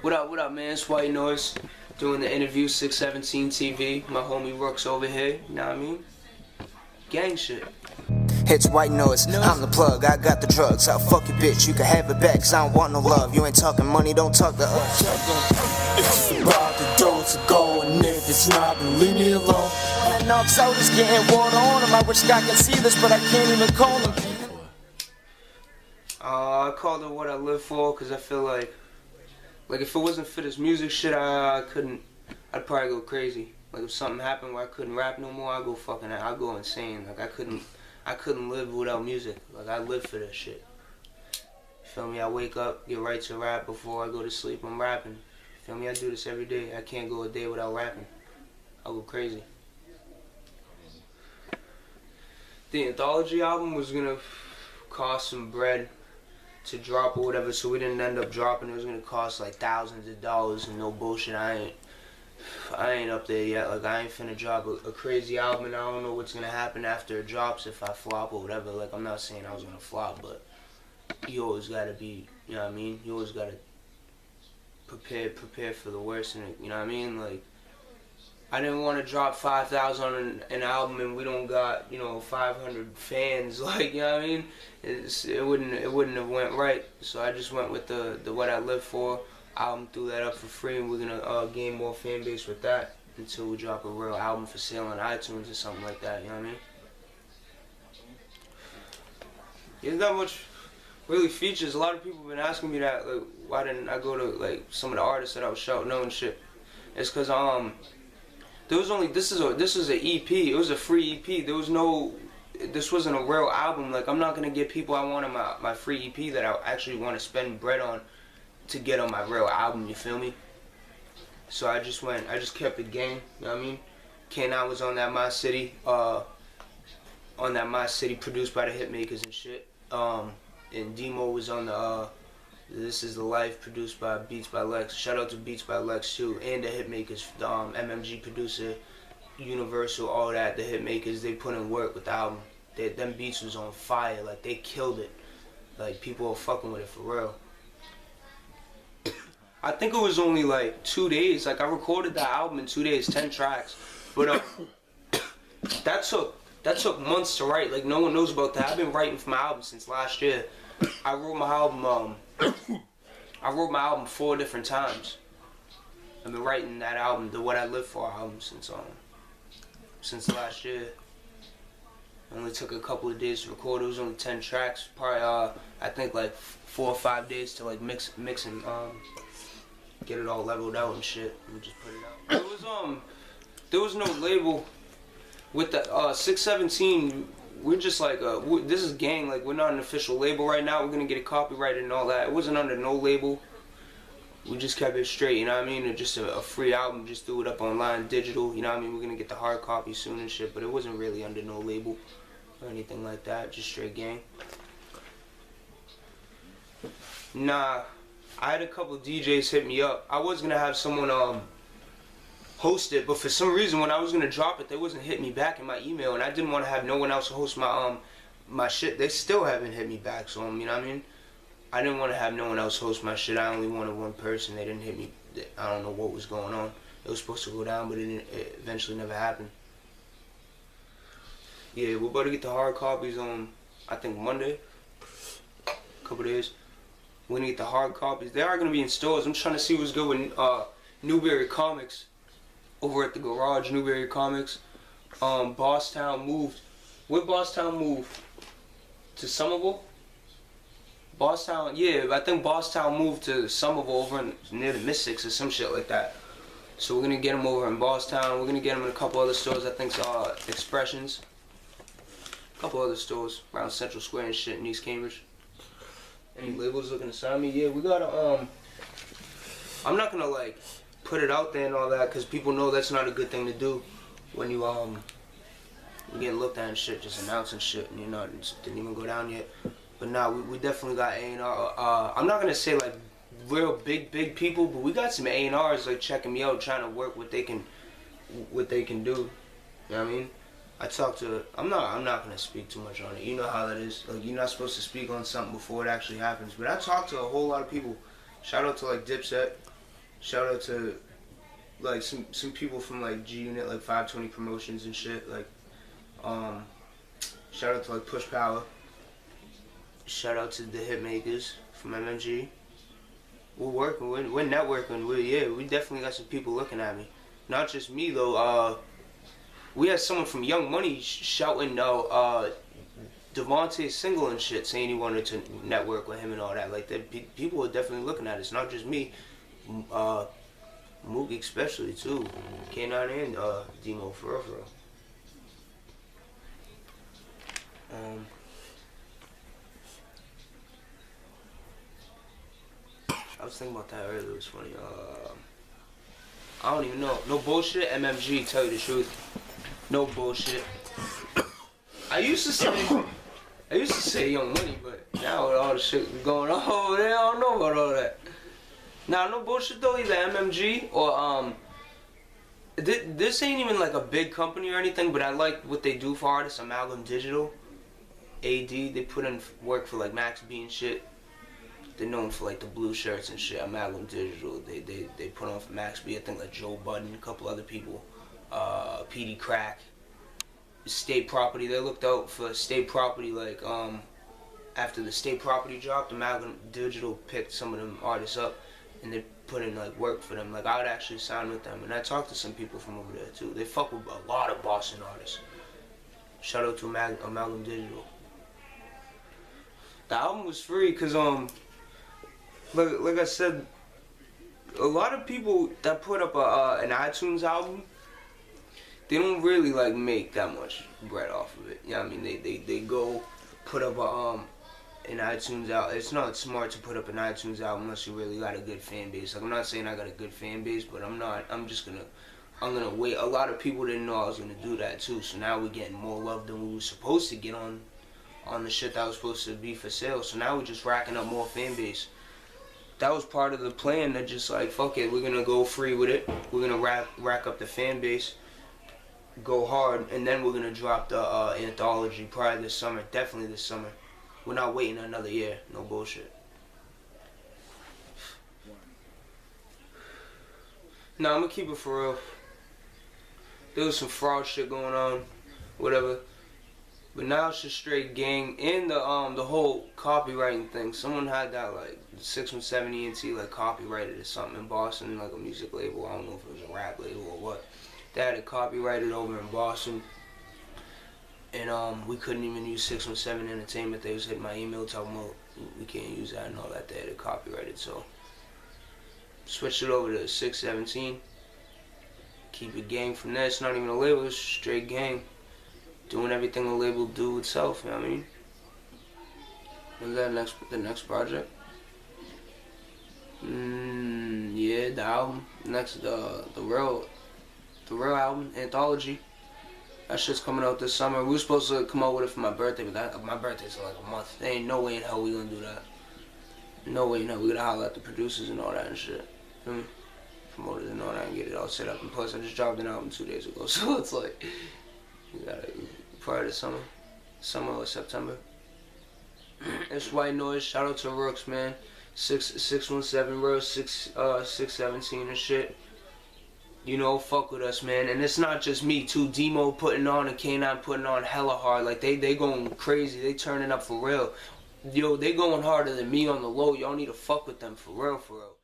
What up, man? It's White Noise. Doing the interview, 617 TV. My homie ROOX over here, you know what I mean? Gang shit. It's White Noise, I'm the plug, I got the drugs. I'll fuck your bitch, you can have it back, cause I don't want no love. You ain't talking money, don't talk to us. If it's about the dough to go, and if it's not, then leave me alone. That knocks out is getting water on him. I wish God could see this, but I can't even call him. I called it What I Live For, cause I feel like if it wasn't for this music shit, I'd probably go crazy. Like if something happened where I couldn't rap no more, I'd go insane. Like I couldn't live without music. Like I live for this shit. You feel me? I wake up, get right to rap. Before I go to sleep, I'm rapping. You feel me? I do this every day. I can't go a day without rapping. I'll go crazy. The anthology album was gonna cost some bread to drop or whatever, so we didn't end up dropping. It was gonna cost like thousands of dollars, and no bullshit, I ain't up there yet. Like I ain't finna drop a crazy album, and I don't know what's gonna happen after it drops, if I flop or whatever. Like I'm not saying I was gonna flop, but you always gotta be, you know what I mean? You always gotta prepare for the worst, and you know what I mean? Like I didn't want to drop 5,000 on an album and we don't got, 500 fans. Like, you know what I mean? It wouldn't have went right. So I just went with the What I Live For album, threw that up for free, and we're gonna gain more fan base with that until we drop a real album for sale on iTunes or something like that. You know what I mean? There's not much really features. A lot of people have been asking me that. Like, why didn't I go to like some of the artists that I was shouting out and shit? It's cause there was only this is an EP. It was a free EP. This wasn't a real album. Like I'm not gonna get people I want on my free EP that I actually want to spend bread on to get on my real album. You feel me? So I just kept it gang. You know what I mean? K9 was on that My City. Produced by the Hitmakers and shit. And Demo was on the This Is the Life, produced by Beats by Lex. Shout out to Beats by Lex too, and the Hitmakers, the MMG producer, Universal, all that. The Hitmakers, they put in work with the album. Them beats was on fire. Like they killed it. Like people were fucking with it for real. I think it was only like 2 days. Like I recorded that album in 2 days, 10 tracks. But that took months to write. Like no one knows about that. I've been writing for my album since last year. I wrote my album 4 different times. I've been writing that album, the What I Live For album, since last year. It only took a couple of days to record. It was only 10 tracks. Probably I think like 4 or 5 days to like mix and get it all leveled out and shit. And just put it out. There was no label with the 617. We're just like this is gang. Like we're not an official label right now. We're gonna get it copyrighted and all that. It wasn't under no label. We just kept it straight. You know what I mean? It's just a free album. Just threw it up online, digital. You know what I mean? We're gonna get the hard copy soon and shit. But it wasn't really under no label or anything like that. Just straight gang. Nah, I had a couple of DJs hit me up. I was gonna have someone host it, but for some reason when I was gonna drop it, they wasn't hitting me back in my email, and I didn't want to have no one else host my shit. They still haven't hit me back, so you know what I mean? I didn't want to have no one else host my shit. I only wanted one person. They didn't hit me. I don't know what was going on. It was supposed to go down, but it eventually never happened. Yeah, we're about to get the hard copies on, I think Monday. A couple days. We're gonna get the hard copies. They are gonna be in stores. I'm trying to see what's good with Newberry Comics. Over at the garage, Newberry Comics. Bosstown moved. Where Bosstown moved? To Somerville? Bosstown, yeah, I think Bosstown moved to Somerville over near the Mystics or some shit like that. So we're gonna get them over in Bosstown. We're gonna get them in a couple other stores. I think Expressions. A couple other stores around Central Square and shit in East Cambridge. Any labels looking to sign me? Yeah, we got I'm not gonna like put it out there and all that, because people know that's not a good thing to do when you you're getting looked at and shit, just announcing shit, and it didn't even go down yet. But nah, we definitely got A&R. I'm not gonna say like real big people, but we got some A&Rs like checking me out, trying to work what they can do. You know what I mean? I'm not gonna speak too much on it. You know how that is. Like you're not supposed to speak on something before it actually happens. But I talked to a whole lot of people. Shout out to like Dipset. Shout out to like some people from like G Unit, like 520 Promotions and shit. Like shout out to like Push Power. Shout out to the Hitmakers from MMG. We're working, we're networking. We definitely got some people looking at me. Not just me though. We had someone from Young Money shouting Devontae's single and shit, saying he wanted to network with him and all that. Like that, people are definitely looking at it. It's not just me. Mookie especially too. K9 and Demo for real. I was thinking about that earlier. It was funny. I don't even know. No bullshit. MMG. Tell you the truth. No bullshit. I used to say Young Money, but now with all the shit going on over there, I don't know about all that. Nah, no bullshit though. Either MMG or this ain't even like a big company or anything, but I like what they do for artists. Amalgam Digital, AD. They put in work for like Max B and shit. They're known for like the blue shirts and shit. Amalgam Digital. They put on for Max B. I think like Joe Budden, a couple other people. PD Crack. State Property. They looked out for State Property like after the State Property dropped. Amalgam Digital picked some of them artists up and they put in like work for them. Like I would actually sign with them, and I talked to some people from over there too. They fuck with a lot of Boston artists. Shout out to Amalgam Digital. The album was free because like I said, a lot of people that put up an iTunes album, they don't really like make that much bread off of it. You know what I mean? They go put up an iTunes album. It's not smart to put up an iTunes album unless you really got a good fan base. Like I'm not saying I got a good fan base, but I'm gonna wait. A lot of people didn't know I was gonna do that too. So now we're getting more love than we were supposed to get on the shit that was supposed to be for sale. So now we're just racking up more fan base. That was part of the plan. That just like fuck it, we're gonna go free with it. We're gonna rack up the fan base, go hard, and then we're gonna drop the anthology probably this summer. Definitely this summer. We're not waiting another year. No bullshit. Nah, I'm gonna keep it for real. There was some fraud shit going on, whatever. But now it's just straight gang. And the whole copywriting thing. Someone had that like 617ENT like copyrighted or something in Boston, like a music label. I don't know if it was a rap label or what. They had it copyrighted over in Boston. And we couldn't even use 617 Entertainment. They was hitting my email talking about we can't use that and all that. They had it copyrighted, so switched it over to 617. Keep it gang from there. It's not even a label, it's straight gang. Doing everything a label do itself, you know what I mean? When's that the next project? Yeah, the album. Next the real album, anthology. That shit's coming out this summer. We were supposed to come out with it for my birthday, but my birthday's in like a month. There ain't no way in hell we gonna do that. No way in hell. We gotta holler at the producers and all that and shit. Promoters and all that and get it all set up. And plus, I just dropped an album 2 days ago, so it's like, you gotta, prior to summer or September. It's White Noise. Shout out to ROOX, man. 617 Rose, 617 and shit. You know, fuck with us, man. And it's not just me, too. Demo putting on and K9 putting on hella hard. Like, they going crazy. They turning up for real. Yo, they going harder than me on the low. Y'all need to fuck with them for real, for real.